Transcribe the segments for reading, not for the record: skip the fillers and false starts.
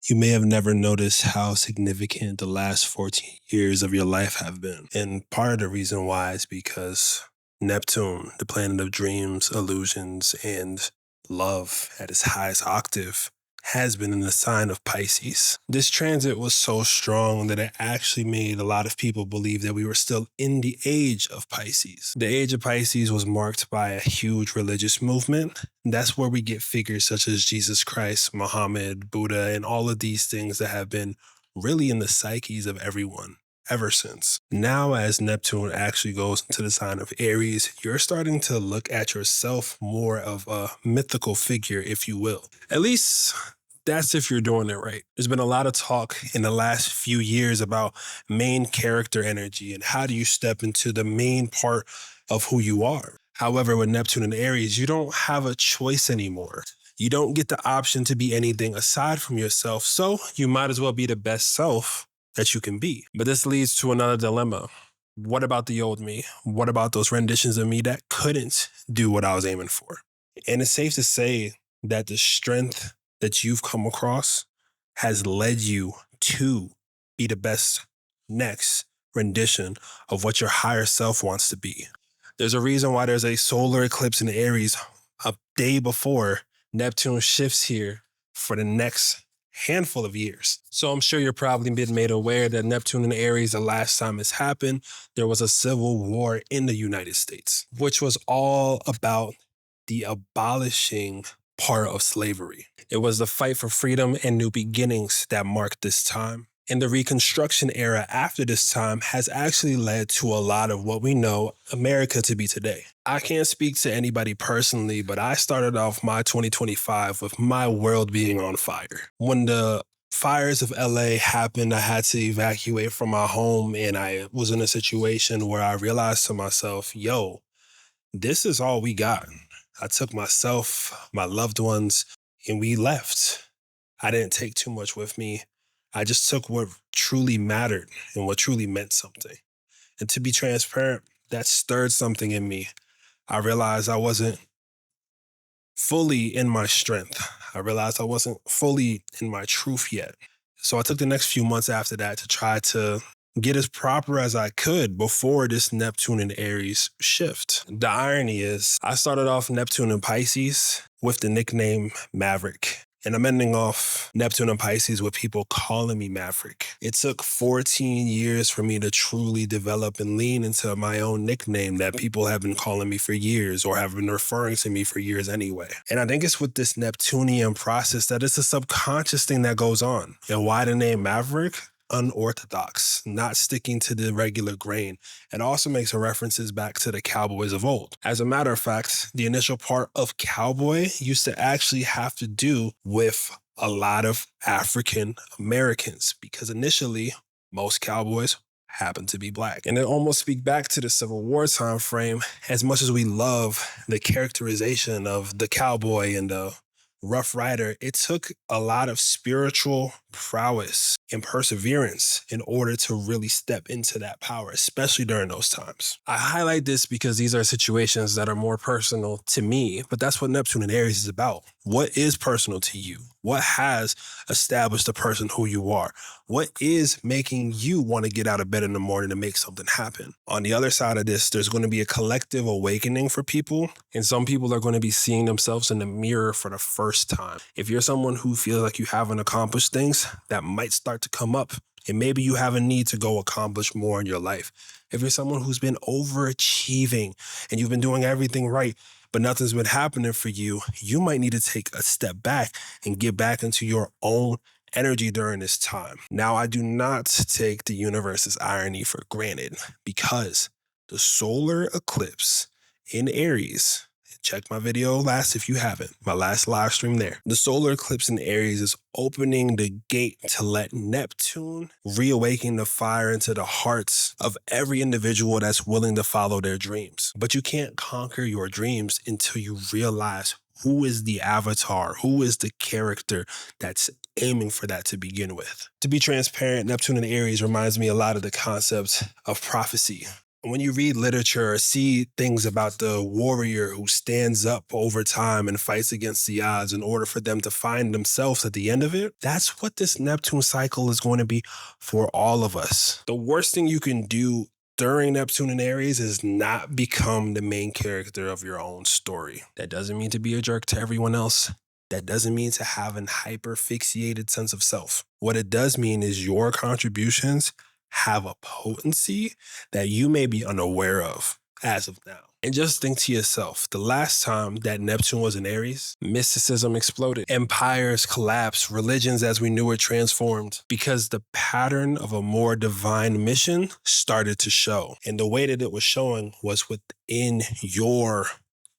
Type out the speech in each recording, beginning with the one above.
You may have never noticed how significant the last 14 years of your life have been. And part of the reason why is because Neptune, the planet of dreams, illusions, and love at its highest octave, has been in the sign of Pisces. This transit was so strong that it actually made a lot of people believe that we were still in the age of Pisces. The age of Pisces was marked by a huge religious movement. That's where we get figures such as Jesus Christ, Muhammad, Buddha, and all of these things that have been really in the psyches of everyone ever since. Now, as Neptune actually goes into the sign of Aries, you're starting to look at yourself more of a mythical figure, if you will. At least that's if you're doing it right. There's been a lot of talk in the last few years about main character energy and how do you step into the main part of who you are. However, with Neptune and Aries, you don't have a choice anymore. You don't get the option to be anything aside from yourself, so you might as well be the best self that you can be. But this leads to another dilemma. What about the old me? What about those renditions of me that couldn't do what I was aiming for? And it's safe to say that the strength that you've come across has led you to be the best next rendition of what your higher self wants to be. There's a reason why there's a solar eclipse in Aries a day before Neptune shifts here for the next handful of years. So I'm sure you're probably been made aware that Neptune and Aries, the last time this happened, there was a civil war in the United States, which was all about the abolishing part of slavery. It was the fight for freedom and new beginnings that marked this time. And the Reconstruction era after this time has actually led to a lot of what we know America to be today. I can't speak to anybody personally, but I started off my 2025 with my world being on fire. When the fires of LA happened, I had to evacuate from my home, and I was in a situation where I realized to myself, yo, this is all we got. I took myself, my loved ones, and we left. I didn't take too much with me. I just took what truly mattered and what truly meant something. And to be transparent, that stirred something in me. I realized I wasn't fully in my strength. I realized I wasn't fully in my truth yet. So I took the next few months after that to try to get as proper as I could before this Neptune and Aries shift. The irony is I started off Neptune and Pisces with the nickname Maverick. And I'm ending off Neptune and Pisces with people calling me Maverick. It took 14 years for me to truly develop and lean into my own nickname that people have been calling me for years or have been referring to me for years anyway. And I think it's with this Neptunian process that it's a subconscious thing that goes on. And why the name Maverick? Unorthodox, not sticking to the regular grain. It also makes references back to the cowboys of old. As a matter of fact, the initial part of cowboy used to actually have to do with a lot of African Americans because initially most cowboys happen to be black. And it almost speaks back to the Civil War time frame. As much as we love the characterization of the cowboy and the Rough Rider, it took a lot of spiritual prowess and perseverance in order to really step into that power, especially during those times. I highlight this because these are situations that are more personal to me, but that's what Neptune and Aries is about. What is personal to you? What has established the person who you are? What is making you want to get out of bed in the morning to make something happen? On the other side of this, there's going to be a collective awakening for people, and some people are going to be seeing themselves in the mirror for the first time. If you're someone who feels like you haven't accomplished things, that might start to come up, and maybe you have a need to go accomplish more in your life. If you're someone who's been overachieving and you've been doing everything right, but nothing's been happening for you, you might need to take a step back and get back into your own energy during this time. Now, I do not take the universe's irony for granted because the solar eclipse in Aries, check my video last if you haven't, my last live stream there. The solar eclipse in Aries is opening the gate to let Neptune reawaken the fire into the hearts of every individual that's willing to follow their dreams. But you can't conquer your dreams until you realize who is the avatar, who is the character that's aiming for that to begin with. To be transparent, Neptune and Aries reminds me a lot of the concept of prophecy. When you read literature or see things about the warrior who stands up over time and fights against the odds in order for them to find themselves at the end of it, that's what this Neptune cycle is going to be for all of us. The worst thing you can do during Neptune and Aries is not become the main character of your own story. That doesn't mean to be a jerk to everyone else. That doesn't mean to have an hyper-fixated sense of self. What it does mean is your contributions have a potency that you may be unaware of as of now. And just think to yourself, the last time that Neptune was in Aries, mysticism exploded. Empires collapsed. Religions as we knew it transformed because the pattern of a more divine mission started to show. And the way that it was showing was within your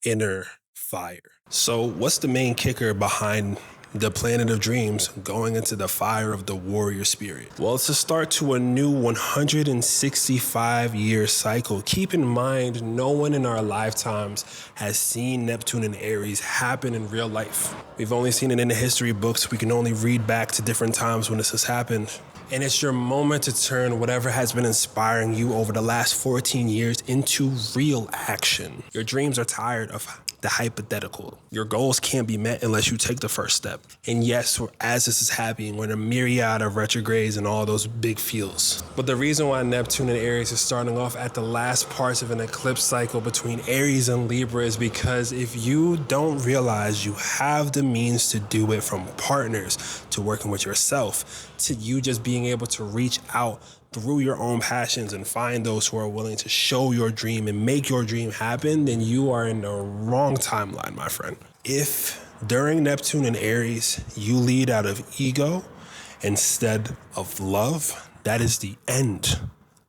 inner fire. So what's the main kicker behind the planet of dreams going into the fire of the warrior spirit? Well, it's a start to a new 165-year cycle. Keep in mind, no one in our lifetimes has seen Neptune and Aries happen in real life. We've only seen it in the history books. We can only read back to different times when this has happened. And it's your moment to turn whatever has been inspiring you over the last 14 years into real action. Your dreams are tired of the hypothetical. Your goals can't be met unless you take the first step. And yes, as this is happening, we're in a myriad of retrogrades and all those big feels. But the reason why Neptune and Aries is starting off at the last parts of an eclipse cycle between Aries and Libra is because if you don't realize you have the means to do it, from partners to working with yourself to you just being able to reach out through your own passions and find those who are willing to show your dream and make your dream happen, then you are in the wrong timeline, my friend. If during Neptune and Aries, you lead out of ego instead of love, that is the end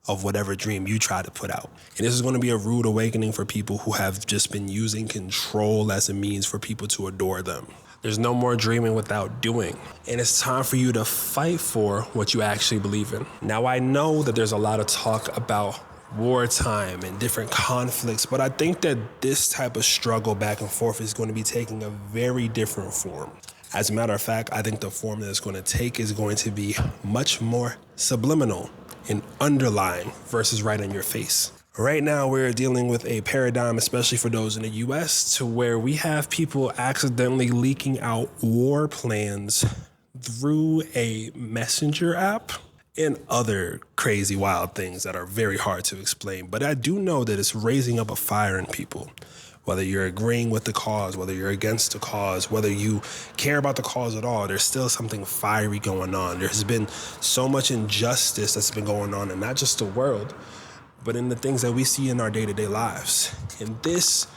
of whatever dream you try to put out. And this is going to be a rude awakening for people who have just been using control as a means for people to adore them. There's no more dreaming without doing. And it's time for you to fight for what you actually believe in. Now, I know that there's a lot of talk about wartime and different conflicts, but I think that this type of struggle back and forth is going to be taking a very different form. As a matter of fact, I think the form that it's going to take is going to be much more subliminal and underlying versus right in your face. Right now, we're dealing with a paradigm, especially for those in the US, to where we have people accidentally leaking out war plans through a messenger app and other crazy, wild things that are very hard to explain. But I do know that it's raising up a fire in people. Whether you're agreeing with the cause, whether you're against the cause, whether you care about the cause at all, there's still something fiery going on. There's been so much injustice that's been going on in not just the world, but in the things that we see in our day-to-day lives. And this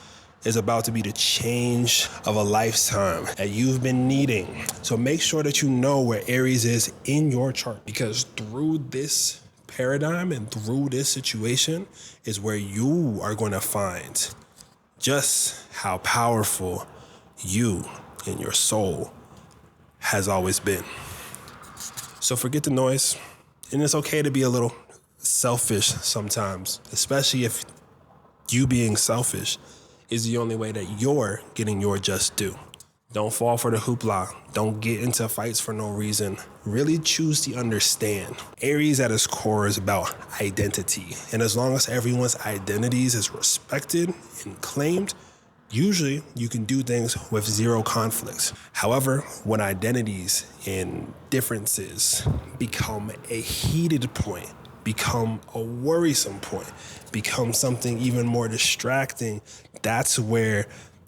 is about to be the change of a lifetime that you've been needing. So make sure that you know where Aries is in your chart, because through this paradigm and through this situation is where you are going to find just how powerful you and your soul has always been. So forget the noise, and it's okay to be a little selfish sometimes, especially if you being selfish is the only way that you're getting your just due. Don't fall for the hoopla. Don't get into fights for no reason. Really choose to understand. Aries at its core is about identity. And as long as everyone's identities is respected and claimed, usually you can do things with zero conflicts. However, when identities and differences become a heated point, become a worrisome point, become something even more distracting, that's where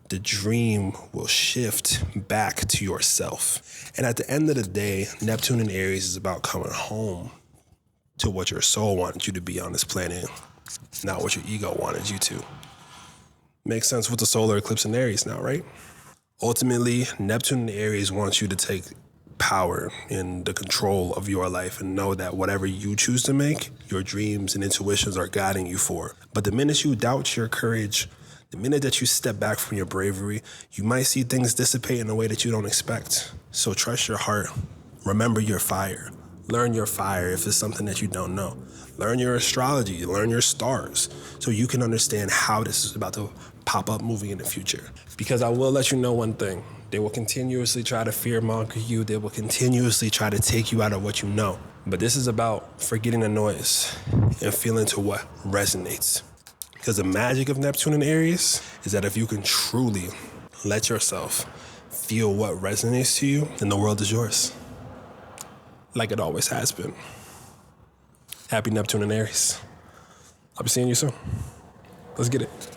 the dream will shift back to yourself. And at the end of the day, Neptune and Aries is about coming home to what your soul wanted you to be on this planet, not what your ego wanted you to. Makes sense with the solar eclipse in Aries now, right? Ultimately, Neptune and Aries wants you to take power in the control of your life and know that whatever you choose to make, your dreams and intuitions are guiding you for. But the minute you doubt your courage, the minute that you step back from your bravery, you might see things dissipate in a way that you don't expect. So trust your heart. Remember your fire. Learn your fire if it's something that you don't know. Learn your astrology, learn your stars, so you can understand how this is about to pop up moving in the future. Because I will let you know one thing. They will continuously try to fearmonger you. They will continuously try to take you out of what you know. But this is about forgetting the noise and feeling to what resonates. Because the magic of Neptune and Aries is that if you can truly let yourself feel what resonates to you, then the world is yours. Like it always has been. Happy Neptune and Aries. I'll be seeing you soon. Let's get it.